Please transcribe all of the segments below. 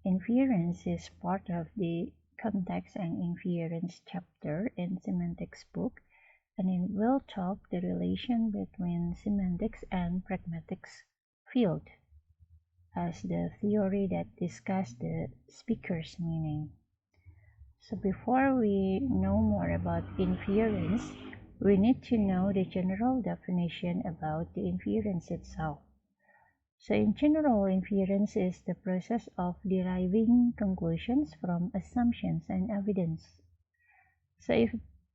Inference is part of the context and inference chapter in semantics book, and it will talk the relation between semantics and pragmatics field as the theory that discuss the speaker's meaning. So before we know more about inference, we need to know the general definition about the inference itself. So in general, inference is the process of deriving conclusions from assumptions and evidence. So if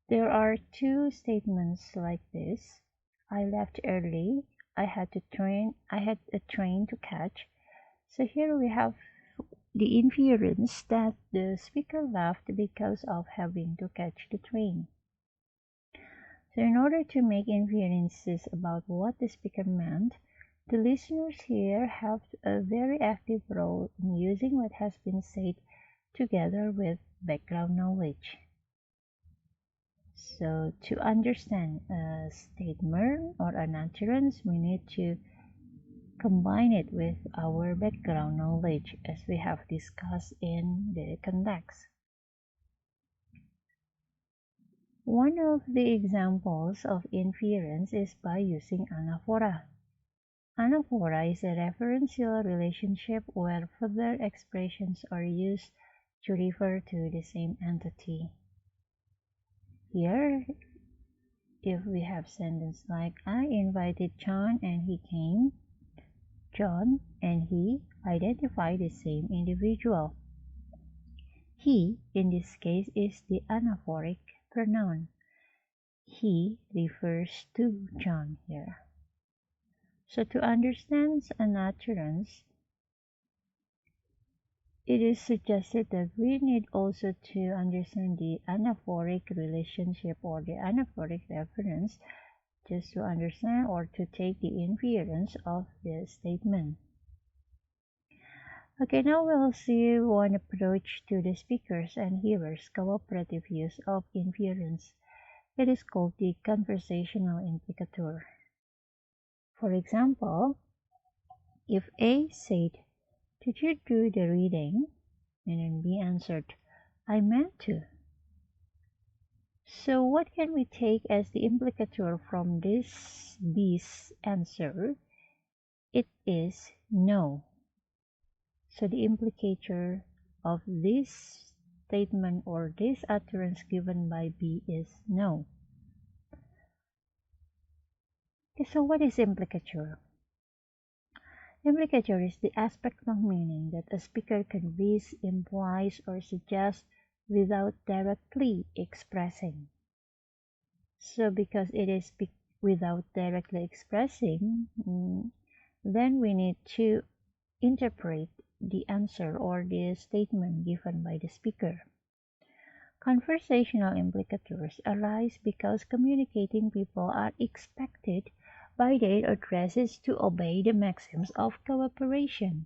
there are two statements like this, I left early, I had a train to catch. So here we have the inference that the speaker left because of having to catch the train. So in order to make inferences about what the speaker meant, the listeners here have a very active role in using what has been said together with background knowledge. So to understand a statement or an utterance, we need to combine it with our background knowledge as we have discussed in the context. One of the examples of inference is by using anaphora. Anaphora is a referential relationship where further expressions are used to refer to the same entity. Here, if we have sentence like, I invited John and he came, John and he identify the same individual. He, in this case, is the anaphoric pronoun. He refers to John here. So to understand an utterance, it is suggested that we need also to understand the anaphoric relationship or the anaphoric reference just to understand or to take the inference of the statement. Okay, now we'll see one approach to the speakers and hearers' cooperative use of inference. It is called the conversational implicature. For example, if A said, did you do the reading? And then B answered, I meant to. So what can we take as the implicature from this B's answer? It is no. So the implicature of this statement or this utterance given by B is no. Okay, so what is implicature? Implicature is the aspect of meaning that a speaker conveys, implies, or suggests without directly expressing. So because it is without directly expressing, then we need to interpret the answer or the statement given by the speaker. Conversational implicatures arise because communicating people are expected by their addresses to obey the maxims of cooperation.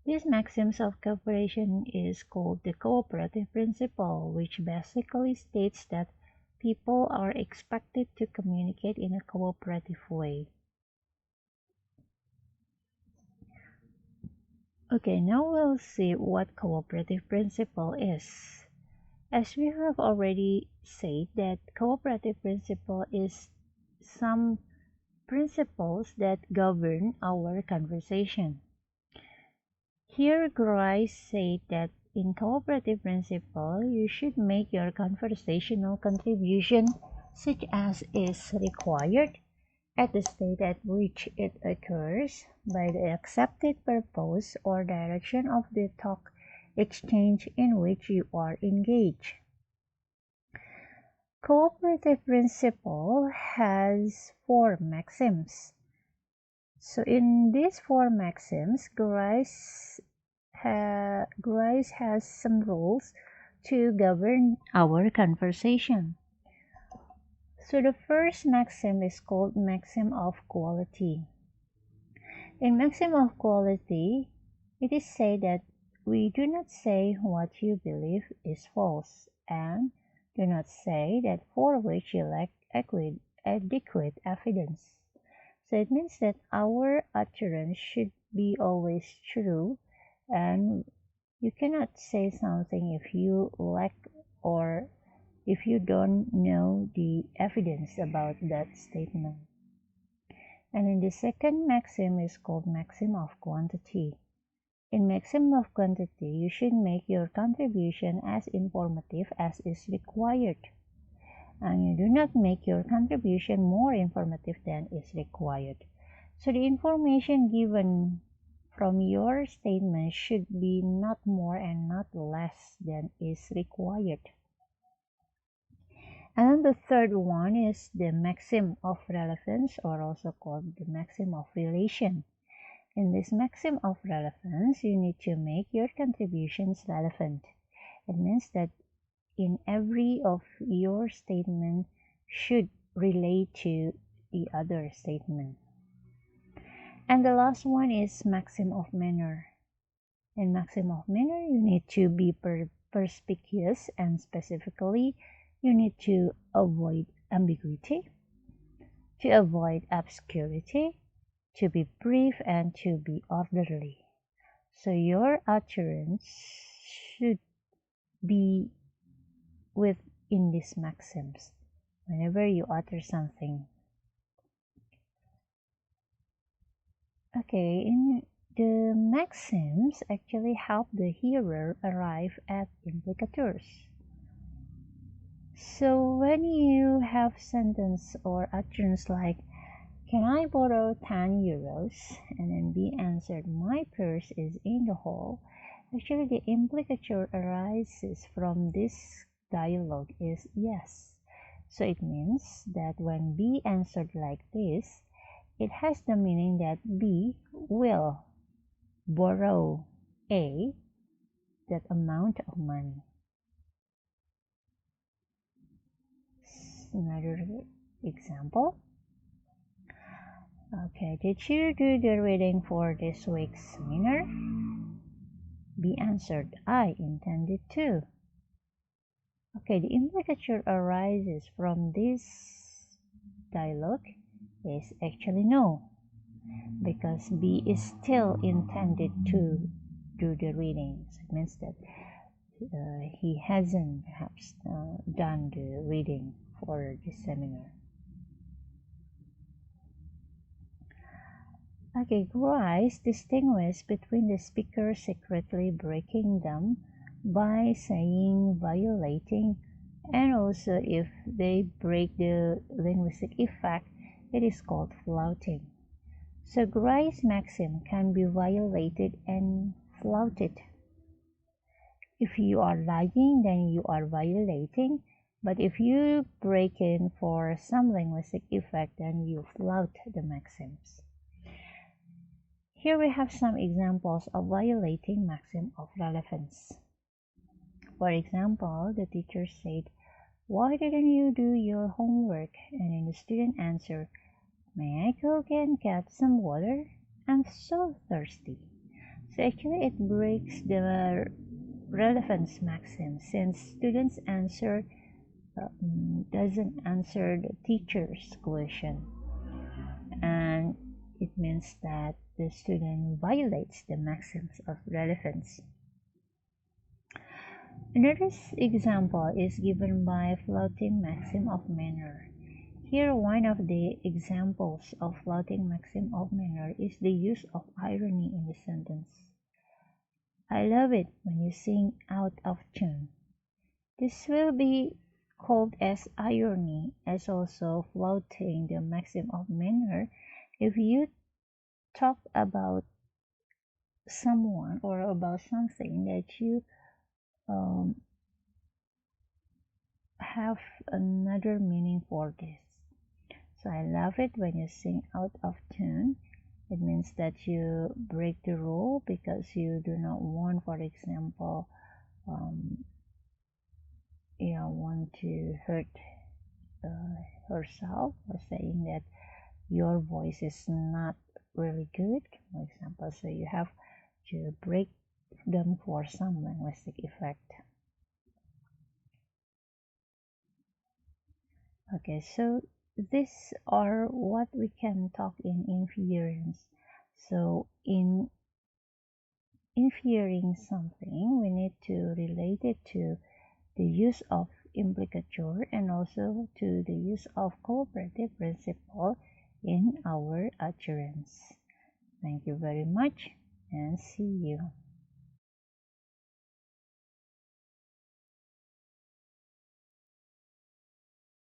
These maxims of cooperation is called the cooperative principle, which basically states that people are expected to communicate in a cooperative way. Okay, now we'll see what cooperative principle is. As we have already said that cooperative principle is some principles that govern our conversation. Here Grice said that in cooperative principle, you should make your conversational contribution such as is required at the state at which it occurs by the accepted purpose or direction of the talk exchange in which you are engaged. Cooperative principle has 4 maxims. So in these 4 maxims, Grice has some rules to govern our conversation. So the first maxim is called maxim of quality. In maxim of quality, it is said that we do not say what you believe is false, and do not say that for which you lack adequate evidence. So it means that our utterance should be always true, and You cannot say something if you lack or if you don't know the evidence about that statement. And in the second maxim is called maxim of quantity. In maxim of quantity, you should make your contribution as informative as is required, and you do not make your contribution more informative than is required. So the information given from your statement should be not more and not less than is required. And the third one is the maxim of relevance, or also called the maxim of relation. In this maxim of relevance, you need to make your contributions relevant. It means that in every of your statement should relate to the other statement. And the last one is maxim of manner. In maxim of manner, you need to be perspicuous, and specifically, you need to avoid ambiguity, to avoid obscurity, to be brief, and to be orderly. So your utterance should be within these maxims whenever you utter something. Okay, in the maxims actually help the hearer arrive at implicatures. So when you have sentence or utterance like, can I borrow 10 euros? And then be answered, my purse is in the hall. Actually, the implicature arises from this dialogue is yes. So it means that when B answered like this, it has the meaning that B will borrow A that amount of money. Another example. Okay, did you do the reading for this week's seminar? B answered, I intended to. Okay, the implicature arises from this dialogue is actually no, because B is still intended to do the reading. So it means that he hasn't perhaps done the reading for this seminar. Okay, Grice distinguishes between the speaker secretly breaking them by saying violating, and also if they break the linguistic effect, it is called flouting. So Grice maxim can be violated and flouted. If you are lying, then you are violating, but if you break in for some linguistic effect, then you flout the maxims. Here we have some examples of violating maxim of relevance. For example, the teacher said, why didn't you do your homework? And then the student answered, may I go and get some water? I'm so thirsty. So actually it breaks the relevance maxim, since students' answer doesn't answer the teacher's question, and it means that the student violates the maxims of relevance. Another example is given by flouting maxim of manner. Here, one of the examples of flouting maxim of manner is the use of irony in the sentence. I love it when you sing out of tune. This will be called as irony, as also flouting the maxim of manner if you talk about someone or about something that you have another meaning for this. So I love it when you sing out of tune. It means that you break the rule because you do not want, for example, want to hurt herself, or saying that your voice is not really good, for example. So you have to break them for some linguistic effect. Okay, so these are what we can talk in inference. So in inferring something, we need to relate it to the use of implicature and also to the use of cooperative principle in our utterance. Thank you very much and see you.